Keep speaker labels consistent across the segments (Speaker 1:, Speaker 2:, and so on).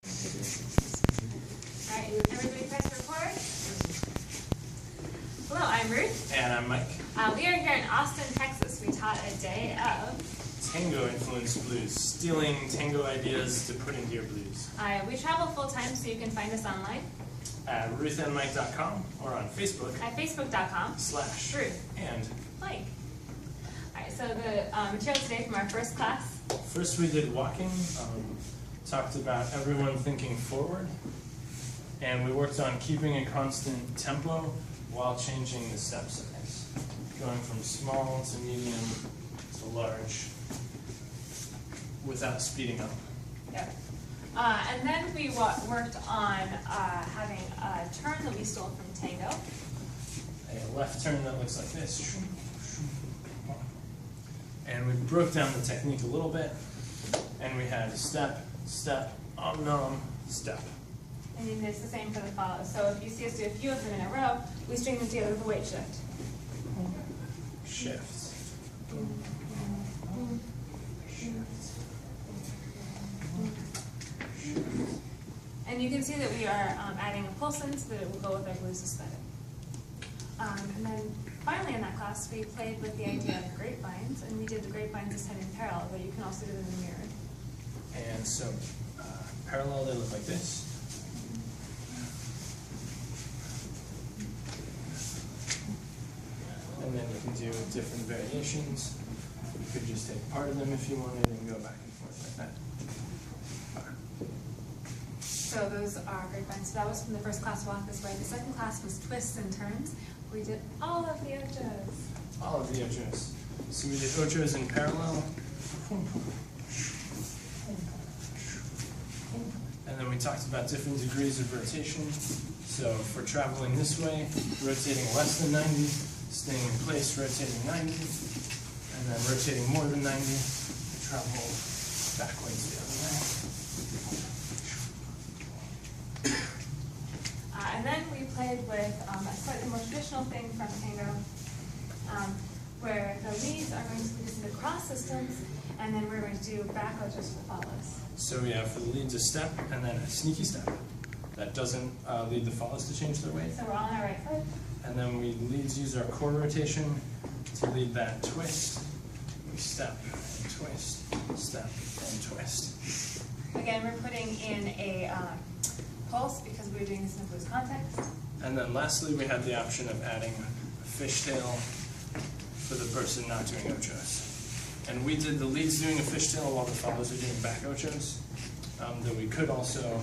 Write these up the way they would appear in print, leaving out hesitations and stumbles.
Speaker 1: Alright, everybody press record. Hello, I'm Ruth.
Speaker 2: And I'm Mike.
Speaker 1: We are here in Austin, Texas. We taught a day of
Speaker 2: Tango influenced blues, stealing tango ideas to put into your blues.
Speaker 1: we travel full time, so you can find us online
Speaker 2: At ruthandmike.com or on Facebook
Speaker 1: at facebook.com
Speaker 2: /Ruth
Speaker 1: and Mike. Alright, so the material today from our first class.
Speaker 2: First we did walking, talked about everyone thinking forward, and we worked on keeping a constant tempo while changing the step size, going from small to medium to large without speeding up.
Speaker 1: Yep. And then we worked on having a turn that we stole from Tango.
Speaker 2: A left turn that looks like this. And we broke down the technique a little bit, and we had step, step, nom, step.
Speaker 1: And then it's the same for the follows. So if you see us do a few of them in a row, we string them together with a weight shift.
Speaker 2: Shift.
Speaker 1: And you can see that we are adding a pulse in so that it will go with our blues aesthetic. And then finally in that class, we played with the idea of grapevines, and we did the grapevines this time in parallel, but you can also do them in the mirror.
Speaker 2: And so, parallel, they look like this. And then you can do different variations. You could just take part of them if you wanted and go back and forth like that.
Speaker 1: So those are grapevines. So that was from the first class, Walk This Way. The second class was twists and turns. We did all of the ochos.
Speaker 2: All of the ochos. So we did ochos in parallel. And then we talked about different degrees of rotation. So for traveling this way, rotating less than 90, staying in place, rotating 90, and then rotating more than 90, travel backwards the other way.
Speaker 1: And then we played with a slightly more traditional thing from Tango, where the leads are going to lead us into cross systems, and then we're going to do back ochos for follows.
Speaker 2: So we have for the leads a step and then a sneaky step. That doesn't lead the follows to change their weight.
Speaker 1: So we're on our right foot.
Speaker 2: And then we leads use our core rotation to lead that twist. We step and twist, step and twist.
Speaker 1: Again, we're putting in a pulse because we're doing this in a blues context.
Speaker 2: And then lastly, we had the option of adding a fishtail for the person not doing ochos. And we did the leads doing a fishtail while the follows are doing back ochos. Though we could also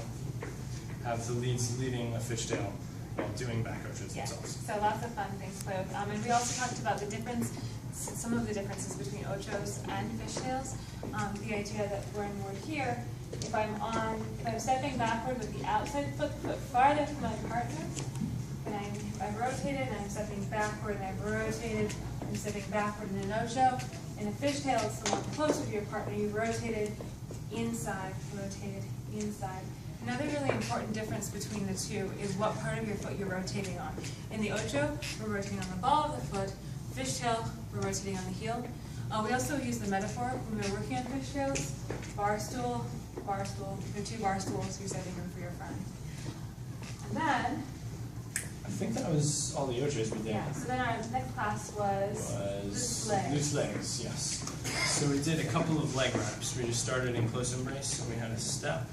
Speaker 2: have the leads leading a fishtail while doing back ochos themselves.
Speaker 1: So lots of fun things to play with. And we also talked about the difference, some of the differences between ochos and fishtails. The idea that when we're here, if I'm stepping backward with the outside foot farther from my partner, then I've rotated and I'm stepping backward and I've rotated and stepping backward in an ocho. In a fishtail, it's the one closer to your partner. You've rotated inside, rotated inside. Another really important difference between the two is what part of your foot you're rotating on. In the ocho, we're rotating on the ball of the foot. Fishtail, we're rotating on the heel. We also use the metaphor when we're working on fishtails. Bar stool, bar stool. There are two bar stools, you're setting them for your friend. And then,
Speaker 2: I think that was all the ochos we did.
Speaker 1: yeah, so then our next class was loose legs.
Speaker 2: Loose legs, yes. So we did a couple of leg wraps. We just started in close embrace, so we had a step,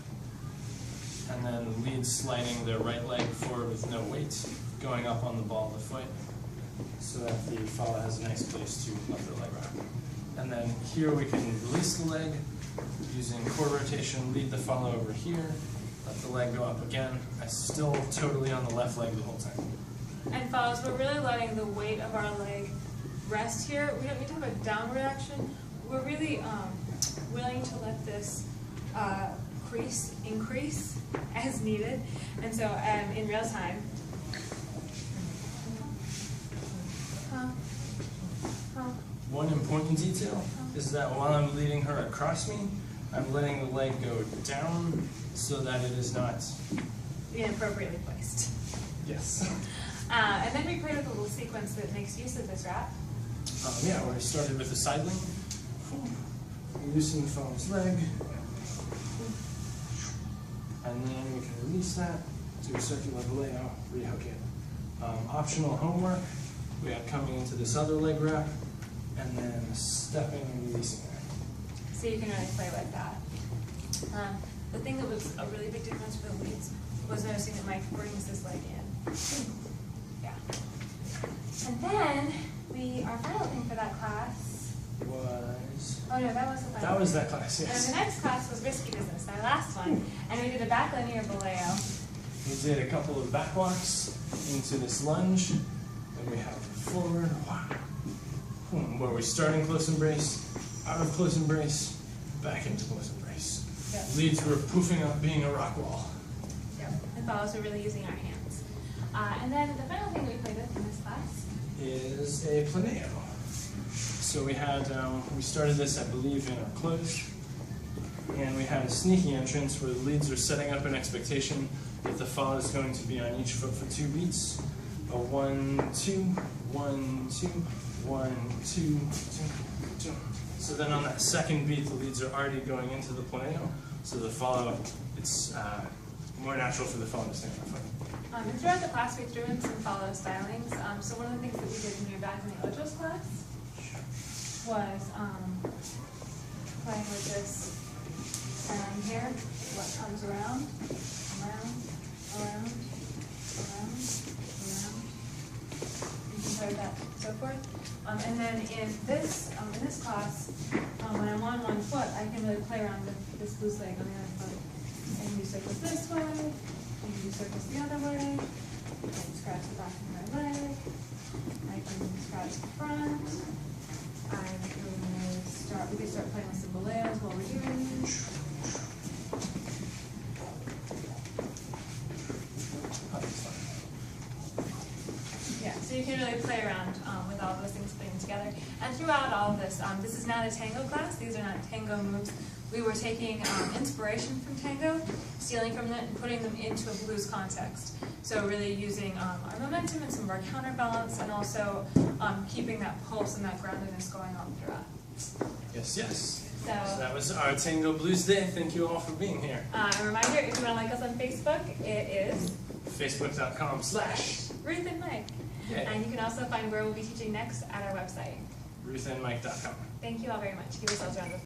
Speaker 2: and then the lead sliding their right leg forward with no weight, going up on the ball of the foot, so that the follow has a nice place to up their leg wrap. And then here we can release the leg, using core rotation, lead the follow over here, let the leg go up again. I'm still totally on the left leg the whole time.
Speaker 1: And follows, we're really letting the weight of our leg rest here. We don't need to have a downward action. We're really willing to let this increase as needed. And so in real time,
Speaker 2: One important detail is that while I'm leading her across me, I'm letting the leg go down so that it is not
Speaker 1: inappropriately placed.
Speaker 2: Yes.
Speaker 1: And then we created a little sequence that makes use of this wrap.
Speaker 2: Yeah, we started with the sidling. Loosen the foam's leg. and then we can release that, do a circular boleo, rehook it. Optional homework, we have coming into this other leg wrap, and then stepping and releasing it.
Speaker 1: So you can really play with that. The thing that was a really big difference for the leads was noticing that Mike brings this leg in. Yeah. And then our final thing for that class
Speaker 2: Was...
Speaker 1: Oh no, that was the final.
Speaker 2: That was that class, yes.
Speaker 1: And the next class was risky business, our last one, and we did a back linear boleo.
Speaker 2: We did a couple of back walks into this lunge, then we have forward, where we start in close embrace, out of close embrace, back into close embrace.
Speaker 1: Yep.
Speaker 2: Leads were poofing up being a rock wall.
Speaker 1: Yep. And follows were really using our hands. And then the final thing we played with in this class
Speaker 2: is a planeo. So we had, we started this, I believe, in our close, and we had a sneaky entrance where the leads are setting up an expectation that the follow is going to be on each foot for 2 beats. A 1, 2, 1, 2, 1, 2, 2, 2. So then on that second beat, the leads are already going into the planeo, so the follow, it's more natural for the follow to stay on the foot.
Speaker 1: And throughout the class, we threw in some follow stylings. So one of the things that we did when we were back in the Ocho's class was playing with this here, what comes around, around, around, around, around. You can play with that, so forth. And then in this class, when I'm on one foot, I can really play around with this loose leg on the other foot. I can do circles this way, I can do circles the other way, I can scratch the back of my leg, I can scratch the front, we can start playing with some boleos while we're doing this. Yeah, so you can really play around with all those things putting together. And throughout all of this, this is not a tango class, these are not tango moves. We were taking inspiration from tango, stealing from it, and putting them into a blues context. So really using our momentum and some of our counterbalance, and also keeping that pulse and that groundedness going on throughout.
Speaker 2: Yes, yes.
Speaker 1: So
Speaker 2: that was our Tango Blues Day. Thank you all for being here.
Speaker 1: A reminder, if you want to like us on Facebook, it is
Speaker 2: Facebook.com/Ruth
Speaker 1: and Mike.
Speaker 2: Yay.
Speaker 1: And you can also find where we'll be teaching next at our website.
Speaker 2: RuthandMike.com.
Speaker 1: Thank you all very much. Give yourselves a round of applause.